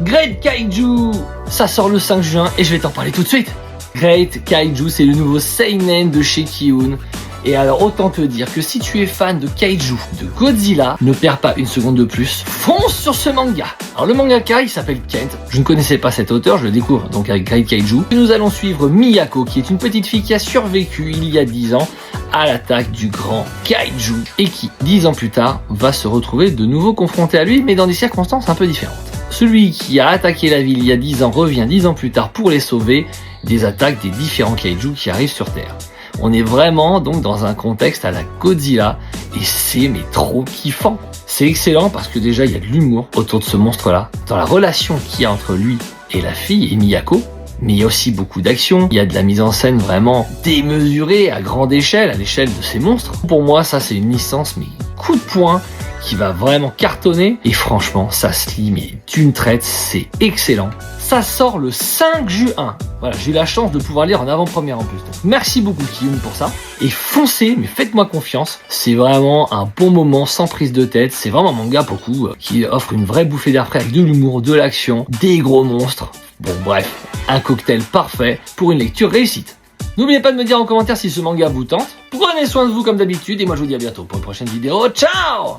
Great Kaiju, ça sort le 5 juin et je vais t'en parler tout de suite. Great Kaiju, c'est le nouveau seinen de chez Ki-un. Et alors autant te dire que si tu es fan de Kaiju, de Godzilla, ne perds pas une seconde de plus, fonce sur ce manga. Alors le mangaka il s'appelle Kent, je ne connaissais pas cet auteur, je le découvre donc avec Great Kaiju. Nous allons suivre Miyako qui est une petite fille qui a survécu il y a 10 ans à l'attaque du grand Kaiju et qui 10 ans plus tard va se retrouver de nouveau confronté à lui mais dans des circonstances un peu différentes. Celui qui a attaqué la ville il y a 10 ans revient 10 ans plus tard pour les sauver des attaques des différents Kaiju qui arrivent sur Terre. On est vraiment donc dans un contexte à la Godzilla et c'est mais trop kiffant. C'est excellent parce que déjà il y a de l'humour autour de ce monstre-là, dans la relation qu'il y a entre lui et la fille et Miyako, mais il y a aussi beaucoup d'action, il y a de la mise en scène vraiment démesurée à grande échelle, à l'échelle de ces monstres. Pour moi ça c'est une licence mais coup de poing qui va vraiment cartonner et franchement ça se lit mais d'une traite, c'est excellent. Ça sort le 5 juin. Voilà, j'ai eu la chance de pouvoir lire en avant-première en plus. Donc, merci beaucoup Ki-un pour ça. Et foncez, mais faites-moi confiance. C'est vraiment un bon moment sans prise de tête. C'est vraiment un manga pour le coup qui offre une vraie bouffée d'air frais avec de l'humour, de l'action, des gros monstres. Bon bref, un cocktail parfait pour une lecture réussite. N'oubliez pas de me dire en commentaire si ce manga vous tente. Prenez soin de vous comme d'habitude et moi je vous dis à bientôt pour une prochaine vidéo. Ciao!